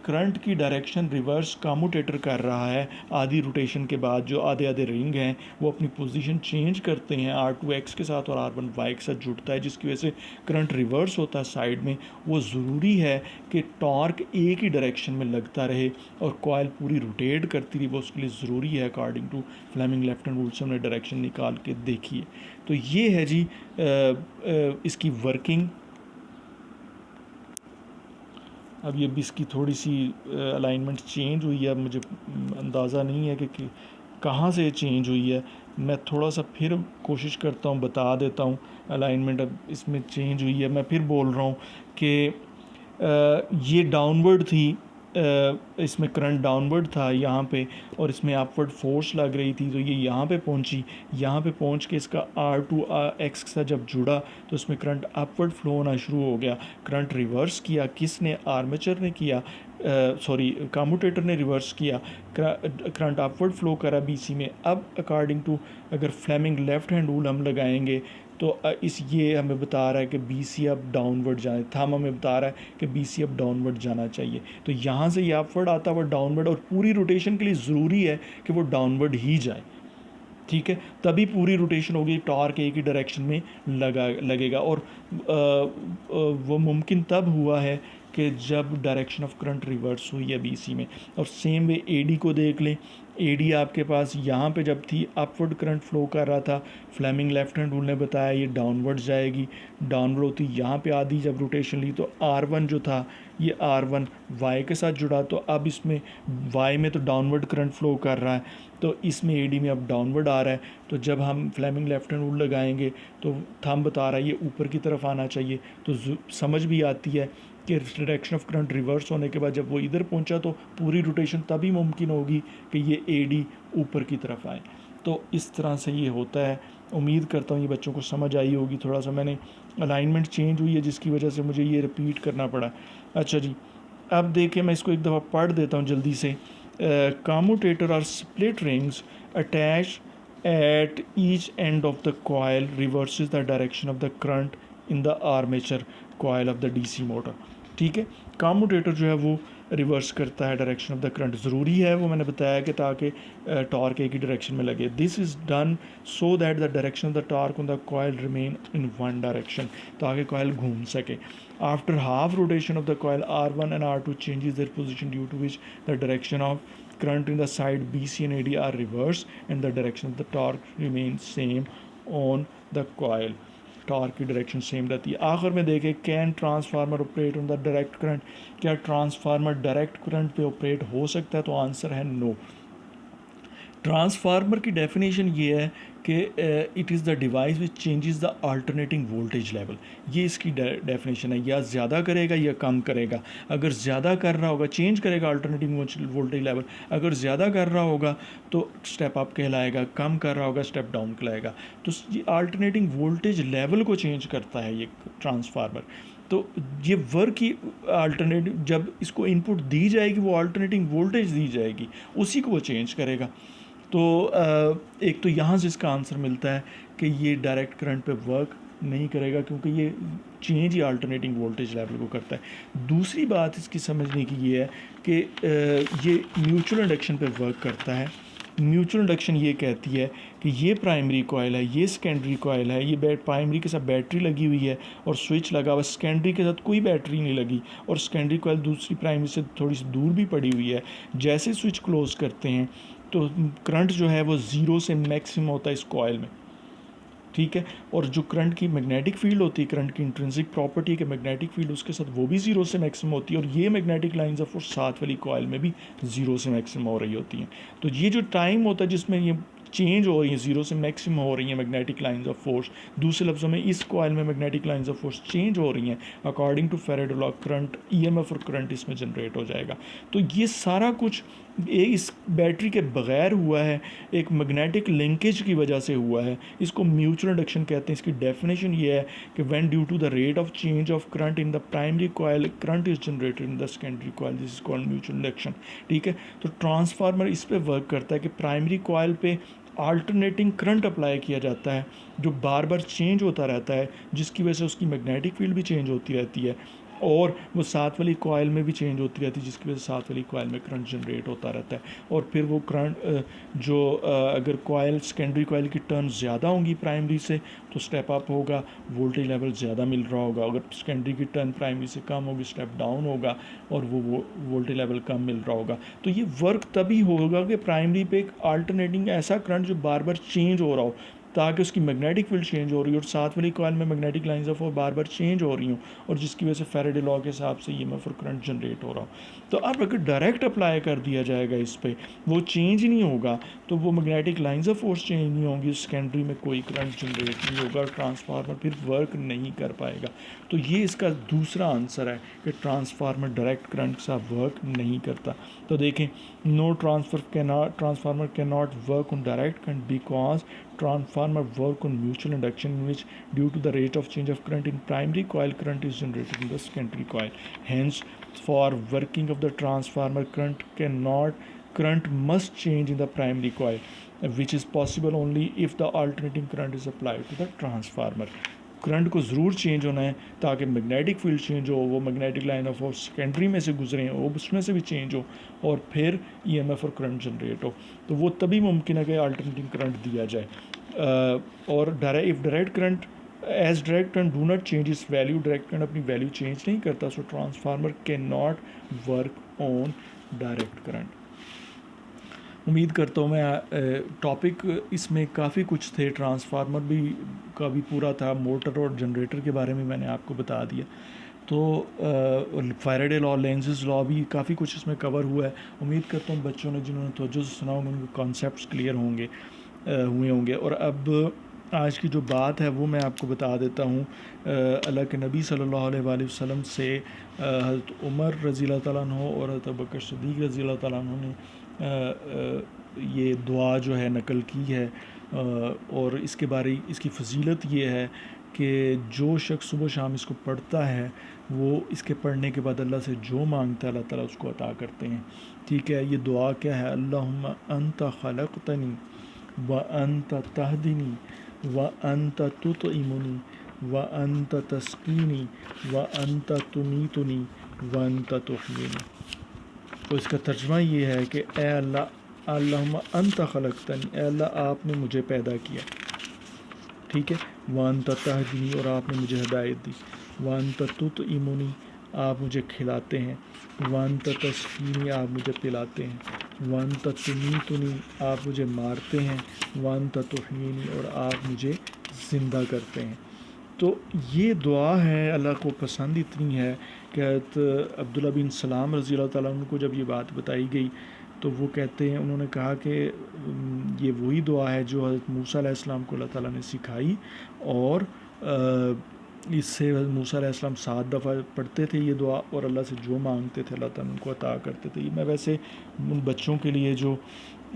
करंट की डायरेक्शन रिवर्स कम्यूटेटर कर रहा है आधी रोटेशन के बाद। जो आधे आधे रिंग हैं वो अपनी पोजीशन चेंज करते हैं, R2 X के साथ और R1 Y के साथ जुड़ता है, जिसकी वजह से करंट रिवर्स होता है साइड में। वो ज़रूरी है कि टॉर्क एक ही डायरेक्शन में लगता रहे और कॉयल पूरी रोटेट करती रही, वो उसके लिए ज़रूरी है। According to Fleming left hand rule से हमने डायरेक्शन निकाल के देखी है। तो ये है जी इसकी वर्किंग। अब ये भी इसकी थोड़ी सी अलाइनमेंट चेंज हुई है, अब मुझे अंदाज़ा नहीं है कि कहाँ से चेंज हुई है। मैं थोड़ा सा फिर कोशिश करता हूँ, बता देता हूँ अलाइनमेंट अब इसमें चेंज हुई है। मैं फिर बोल रहा हूँ कि ये डाउनवर्ड थी, इसमें करंट डाउनवर्ड था यहाँ पे, और इसमें अपवर्ड फोर्स लग रही थी, तो ये यहाँ पे पहुँची। यहाँ पे पहुँच के इसका R2 X के साथ जब जुड़ा तो इसमें करंट अपवर्ड फ्लो होना शुरू हो गया। करंट रिवर्स किया किसने? आर्मेचर ने किया, सॉरी कम्यूटेटर ने रिवर्स किया। करंट अपवर्ड फ्लो करा BC में। अब अकॉर्डिंग टू अगर फ्लेमिंग लेफ्ट हैंड रूल हम लगाएंगे तो इस ये हमें बता रहा है कि BC अब डाउनवर्ड जाए, थंब हमें बता रहा है कि BC अब डाउनवर्ड जाना चाहिए। तो यहाँ से ये अपवर्ड आता है, डाउनवर्ड, और पूरी रोटेशन के लिए ज़रूरी है कि वो डाउनवर्ड ही जाए, ठीक है, तभी पूरी रोटेशन होगी, टॉर्क एक ही डायरेक्शन में लगेगा। और वो मुमकिन तब हुआ है कि जब डायरेक्शन ऑफ करंट रिवर्स हुई है BC में। और सेम वे AD को देख लें, AD आपके पास यहाँ पे जब थी अपवर्ड करंट फ्लो कर रहा था, फ्लेमिंग लेफ्ट हैंड रूल ने बताया ये डाउनवर्ड जाएगी, डाउनवर्ड होती यहाँ पे आधी जब रोटेशन ली तो R1 जो था ये R1 Y के साथ जुड़ा, तो अब इसमें Y में तो डाउनवर्ड करंट फ्लो कर रहा है, तो इसमें AD में अब डाउनवर्ड आ रहा है। तो जब हम फ्लेमिंग लेफ्ट हैंड रूल लगाएंगे तो थंब बता रहा है ये ऊपर की तरफ आना चाहिए। तो समझ भी आती है कि डायरेक्शन ऑफ करंट रिवर्स होने के बाद जब वो इधर पहुंचा तो पूरी रोटेशन तभी मुमकिन होगी कि ये AD ऊपर की तरफ आए। तो इस तरह से ये होता है। उम्मीद करता हूँ ये बच्चों को समझ आई होगी। थोड़ा सा मैंने अलाइनमेंट चेंज हुई है जिसकी वजह से मुझे ये रिपीट करना पड़ा। अच्छा जी, अब देखिए मैं इसको एक दफ़ा पढ़ देता हूँ जल्दी से। Commutator are split rings attach at each end of the coil reverses the direction of the current in the armature coil of the DC motor, ठीक है। कम्यूटेटर जो है वो रिवर्स करता है डायरेक्शन ऑफ द करंट, ज़रूरी है वो मैंने बताया कि ताकि टॉर्क एक ही डायरेक्शन में लगे। This is done so that the direction of the torque on the coil remain in one direction, ताकि कॉयल घूम सके। After half rotation of the coil R1 and R2 changes their position due to which the direction of current in the side BC and AD are reversed and the direction of the torque remains same on the coil। Torque की डायरेक्शन सेम रहती है। आखिर में देखें can transformer operate on the direct current, क्या ट्रांसफार्मर डायरेक्ट करंट पे ऑपरेट हो सकता है? तो आंसर है नो। ट्रांसफार्मर की डेफिनेशन ये है कि it is the device which changes the alternating voltage level. ये इसकी डेफिनेशन है, या ज़्यादा करेगा या कम करेगा। अगर ज़्यादा कर रहा होगा चेंज करेगा अल्टरनेटिंग वोल्टेज लेवल, अगर ज़्यादा कर रहा होगा तो स्टेप अप कहलाएगा, कम कर रहा होगा स्टेप डाउन कहलाएगा। तो ये अल्टरनेटिंग वोल्टेज लेवल को चेंज करता है ये ट्रांसफार्मर। तो ये वर्क की अल्टरनेटिव जब इसको इनपुट दी जाएगी वो अल्टरनेटिंग वोल्टेज दी जाएगी, उसी को वो चेंज करेगा। तो एक तो यहाँ से इसका आंसर मिलता है कि ये डायरेक्ट करंट पे वर्क नहीं करेगा क्योंकि ये चेंज ही अल्टरनेटिंग वोल्टेज लेवल को करता है। दूसरी बात इसकी समझने की ये है कि ये म्यूचुअल इंडक्शन पे वर्क करता है। म्यूचुअल इंडक्शन ये कहती है कि ये प्राइमरी कॉयल है, ये सेकेंडरी कॉयल है, ये प्राइमरी के साथ बैटरी लगी हुई है और स्विच लगा हुआ, सेकेंडरी के साथ कोई बैटरी नहीं लगी और सेकेंडरी कॉयल दूसरी प्राइमरी से थोड़ी सी दूर भी पड़ी हुई है। जैसे स्विच क्लोज करते हैं तो करंट जो है वो ज़ीरो से मैक्सिमम होता है इस कॉयल में, ठीक है। और जो करंट की मैग्नेटिक फील्ड होती है, करंट की इंट्रिंसिक प्रॉपर्टी के मैग्नेटिक फील्ड, उसके साथ वो भी ज़ीरो से मैक्सिमम होती है, और ये मैग्नेटिक लाइंस ऑफ फोर्स साथ वाली कॉइल में भी ज़ीरो से मैक्सिमम हो रही होती हैं। तो ये जो टाइम होता है जिसमें ये चेंज हो रही है, ज़ीरो से मैक्सिमम हो रही है मैग्नेटिक लाइंस ऑफ फोर्स, दूसरे लफ्ज़ों में इस कॉइल में magnetic lines of force change हो रही हैं according to Faraday law, current EMF और करंट इसमें जनरेट हो जाएगा। तो ये सारा कुछ इस बैटरी के बगैर हुआ है, एक मैग्नेटिक लिंकेज की वजह से हुआ है। इसको म्यूचुअल इंडक्शन कहते हैं। इसकी डेफिनेशन ये है कि when due to the rate of change of current in the primary coil current is generated in the secondary coil, this is called mutual induction. ठीक है। तो ट्रांसफार्मर इस पे वर्क करता है कि प्राइमरी कॉइल पे अल्टरनेटिंग करंट अप्लाई किया जाता है जो बार बार चेंज होता रहता है, जिसकी वजह से उसकी मैग्नेटिक फील्ड भी चेंज होती रहती है, और वो साथ वाली कॉइल में भी चेंज होती रहती है, जिसकी वजह से साथ वाली कॉइल में करंट जनरेट होता रहता है। और फिर वो करंट जो अगर कॉइल सेकेंडरी कॉइल की टर्न ज़्यादा होंगी प्राइमरी से तो स्टेप अप होगा, वोल्टेज लेवल ज़्यादा मिल रहा होगा। अगर सेकेंडरी की टर्न प्राइमरी से कम होगी, स्टेप डाउन होगा और वो वोल्टेज लेवल कम मिल रहा होगा। तो ये वर्क तभी होगा कि प्राइमरी पे एक अल्टरनेटिंग ऐसा करंट जो बार बार चेंज हो रहा हो, ताकि उसकी मैग्नेटिक फील्ड चेंज हो रही है और साथ वाली कॉइल में मैग्नेटिक लाइंस ऑफ वो बार बार चेंज हो रही हूँ, और जिसकी वजह से फैराडे लॉ के हिसाब से ईएमएफ और करंट जनरेट हो रहा हो। तो अब अगर डायरेक्ट अप्लाई कर दिया जाएगा इस पर, वो चेंज ही नहीं होगा, तो वो magnetic lines of force change नहीं होंगी, सेकेंडरी में कोई करंट जनरेट नहीं होगा, ट्रांसफार्मर फिर वर्क नहीं कर पाएगा। तो ये इसका दूसरा आंसर है कि ट्रांसफार्मर डायरेक्ट करंट के साथ वर्क नहीं करता। तो देखें, no transformer can not work on direct current because transformer work on mutual induction in which due to the rate of change of current in primary coil current is generated in the secondary coil. Hence for working of the transformer current must change in the primary coil, which is possible only if the alternating current is applied to the transformer. Current को ज़रूर चेंज होना है ताकि मैग्नेटिक फील्ड चेंज हो, वो magnetic line of force secondary में से गुजरे हो, उसमें से भी चेंज हो, और फिर ईएमएफ और करंट जनरेट हो। तो वो तभी मुमकिन है कि अल्टरनेटिंग करंट दिया जाए। और if direct current as direct current do not change इस वैल्यू, डायरेक्ट करंट अपनी वैल्यू चेंज नहीं करता, so transformer can not work on direct current. उम्मीद करता हूँ मैं टॉपिक इसमें काफ़ी कुछ थे, ट्रांसफार्मर भी का भी पूरा था, मोटर और जनरेटर के बारे में मैंने आपको बता दिया। तो फैराडे लॉ, लेंज़ेस लॉ भी काफ़ी कुछ इसमें कवर हुआ है। उम्मीद करता हूँ बच्चों ने जिन्होंने तवज्जो से सुना उनके कॉन्सेप्ट्स क्लियर हुए होंगे। और अब आज की जो बात है वो मैं आपको बता देता हूँ। अल्लाह के नबी सल्लल्लाहु अलैहि वसल्लम से हज़रत उमर रज़ी अल्लाह तआला अन्हु और हज़रत अबू बकर सिद्दीक़ रज़ी अल्लाह तआला अन्हु ने ये दुआ जो है नकल की है, और इसकी फ़जीलत ये है कि जो शख्स सुबह शाम इसको पढ़ता है वो इसके पढ़ने के बाद अल्लाह से जो मांगता है अल्लाह ताला उसको अता करते हैं। ठीक है। ये दुआ क्या है? अल्लाहुम्मा अंता खलक़तनी व अंता तहदिनी व अंता तुतइमुनी व अंता तस्कीनी व अंता तुमीतुनी व अंता तुहयीनी। तो इसका तर्जुमा ये है कि ए अल्लाह, अल्लाहुम्मा अंता खलक़तनी, ए अल्लाह आपने मुझे पैदा किया, ठीक है, व अंता तहदीनी और आपने मुझे हिदायत दी, व अंता तुतइमुनी आप मुझे खिलाते हैं, व अंता तस्कीनी आप मुझे पिलाते हैं, व अंता तुमीतुनी आप मुझे मारते हैं, व अंता तुहयीनी और आप मुझे ज़िंदा करते हैं। तो ये दुआ है, अल्लाह को पसंद इतनी है कि हज़रत अब्दुल्ला बिन सलाम रज़ी अल्लाह तआला अन्हु को जब ये बात बताई गई तो वो कहते हैं, उन्होंने कहा कि ये वही दुआ है जो हज़रत मूसा अलैहिस्सलाम को अल्लाह ताला ने सिखाई, और इससे हज़रत मूसा अलैहिस्सलाम 7 दफ़ा पढ़ते थे ये दुआ, और अल्लाह से जो मांगते थे अल्लाह ताला उनको अता करते थे। मैं वैसे उन बच्चों के लिए जो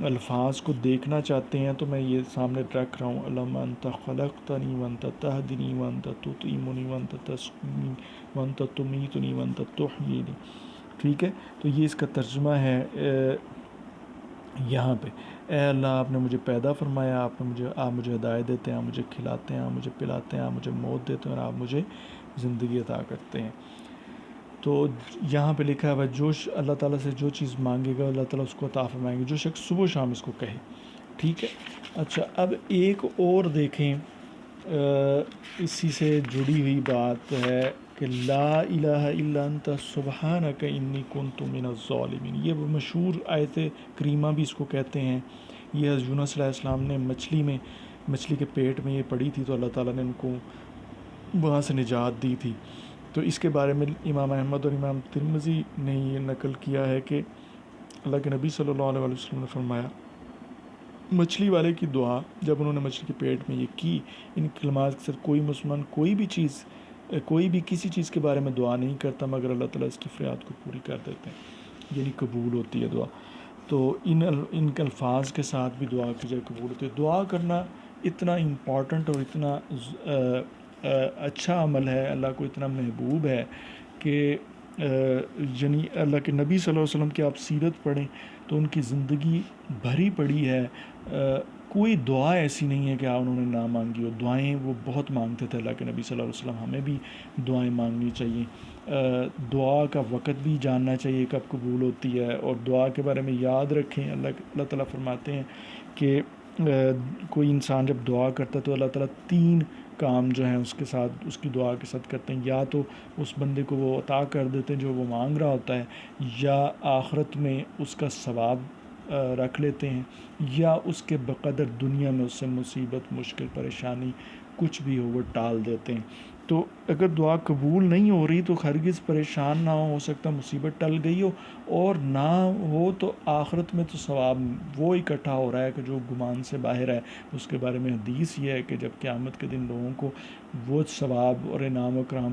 अल्फाज को देखना चाहते हैं तो मैं ये सामने रख रहा हूँ, अल्लाहुम्मा अंता खलक़तनी व अंता तहदिनी व अंता तुतइमुनी व अंता तस्कीनी व अंता तुमीतुनी व अंता तुहयीनी। ठीक है। तो ये इसका तर्जुमा है यहाँ पे, ए अल्लाह आपने मुझे पैदा फरमाया, आप मुझे हिदायत देते हैं, आप मुझे खिलाते हैं, आप मुझे पिलाते हैं, आप मुझे मौत देते हैं और आप मुझे ज़िंदगी अता करते हैं। तो यहाँ पे लिखा है जो अल्लाह ताला से जो चीज़ मांगेगा अल्लाह ताला उसको अता फरमाएंगे, जो शख्स सुबह शाम इसको कहे। ठीक है। अच्छा, अब एक और देखें, इसी से जुड़ी हुई बात है कि ला इलाहा इल्ला अंता सुब्हानक इन्नी कुन्तु मिनज़ ज़ालिमीन। ये वो मशहूर आयत करीमा भी इसको कहते हैं। ये हज़रत यूनुस अलैहिस्सलाम ने मछली में मछली के पेट में ये पड़ी थी तो अल्लाह ताला ने उनको वहाँ से निजात दी थी। तो इसके बारे में इमाम अहमद और इमाम तिरमिज़ी ने ये नकल किया है कि अल्लाह के नबी सल्लल्लाहु अलैहि वसल्लम ने फरमाया, मछली वाले की दुआ जब उन्होंने मछली के पेट में ये की, इन कलमात के साथ कोई मुसलमान कोई भी किसी चीज़ के बारे में दुआ नहीं करता मगर अल्लाह ताला इसकी फ़रियाद को पूरी कर देते हैं, यानी कबूल होती है दुआ। तो इन अल्फाज के साथ भी दुआ की जाए कबूल होती है। दुआ करना इतना इम्पॉर्टेंट और इतना अच्छा अमल है, अल्लाह को इतना महबूब है कि यानी अल्लाह के नबी सल्लल्लाहु अलैहि वसल्लम की आप सीरत पढ़ें तो उनकी ज़िंदगी भरी पड़ी है। कोई दुआ ऐसी नहीं है कि उन्होंने ना मांगी हो। दुआएं वो बहुत मांगते थे अल्लाह के नबी सल्लल्लाहु अलैहि वसल्लम, हमें भी दुआएं मांगनी चाहिए। दुआ का वक़्त भी जानना चाहिए कब कबूल होती है, और दुआ के बारे में याद रखें। अल्लाह ताला फरमाते हैं कि कोई इंसान जब दुआ करता है तो अल्लाह ताला 3 काम जो हैं उसके साथ, उसकी दुआ के साथ करते हैं। या तो उस बंदे को वो अता कर देते हैं जो वो मांग रहा होता है, या आखिरत में उसका सवाब रख लेते हैं, या उसके बक़दर दुनिया में उससे मुसीबत, मुश्किल, परेशानी कुछ भी हो वो टाल देते हैं। तो अगर दुआ कबूल नहीं हो रही तो हरगिज़ परेशान ना हो सकता मुसीबत टल गई हो, और ना हो तो आखिरत में तो सवाब वो इकट्ठा हो रहा है कि जो गुमान से बाहर है। उसके बारे में हदीस ये है कि जब क़यामत के दिन लोगों को वो सवाब और इनाम कराम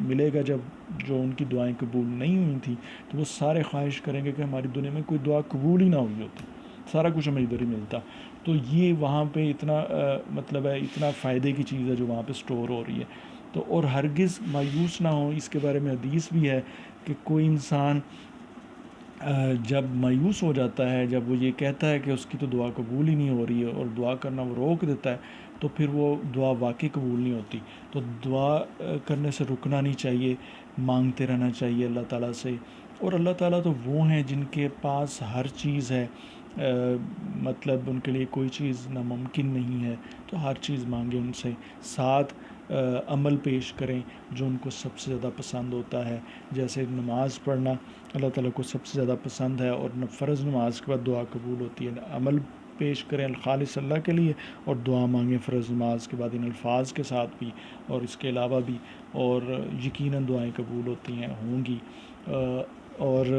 मिलेगा जब जो उनकी दुआएं कबूल नहीं हुई थी, तो वो सारे ख्वाहिश करेंगे कि हमारी दुनिया में कोई दुआ कबूल ही ना हुई होती, सारा कुछ हमें इधर ही मिलता। तो ये वहाँ पे इतना मतलब है, इतना फ़ायदे की चीज़ है जो वहाँ पे स्टोर हो रही है। तो और हरगिज़ मायूस ना हो, इसके बारे में हदीस भी है कि कोई इंसान जब मायूस हो जाता है, जब वो ये कहता है कि उसकी तो दुआ कबूल ही नहीं हो रही है और दुआ करना वो रोक देता है, तो फिर वो दुआ वाकई कबूल नहीं होती। तो दुआ करने से रुकना नहीं चाहिए, मांगते रहना चाहिए अल्लाह ताला से। और अल्लाह ताला तो वो हैं जिनके पास हर चीज़ है, मतलब उनके लिए कोई चीज़ नामुमकिन नहीं है। तो हर चीज़ मांगे उनसे, साथ अमल पेश करें जो उनको सबसे ज़्यादा पसंद होता है। जैसे नमाज़ पढ़ना अल्लाह ताला को सबसे ज़्यादा पसंद है, और फ़र्ज़ नमाज के बाद दुआ कबूल होती है। अमल पेश करें खालिस अल्लाह के लिए, और दुआ मांगें फ़र्ज़ नमाज के बाद इन अल्फाज के साथ भी और इसके अलावा भी, और यकीनन दुआएं कबूल होती हैं, होंगी। और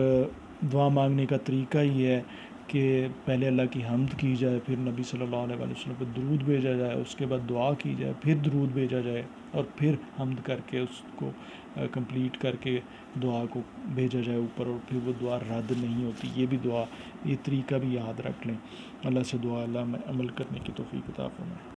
दुआ मांगने का तरीका ये है कि पहले अल्लाह की हम्द की जाए, फिर नबी सल्लल्लाहु अलैहि वसल्लम पर दुरूद भेजा जाए, उसके बाद दुआ की जाए, फिर दुरूद भेजा जाए, और फिर हम्द करके उसको कंप्लीट करके दुआ को भेजा जाए ऊपर, और फिर वो दुआ रद्द नहीं होती। ये भी दुआ, ये तरीका भी याद रख लें। अल्लाह से दुआ, अल्लाह में अमल करने की तौफीक अता फरमाए।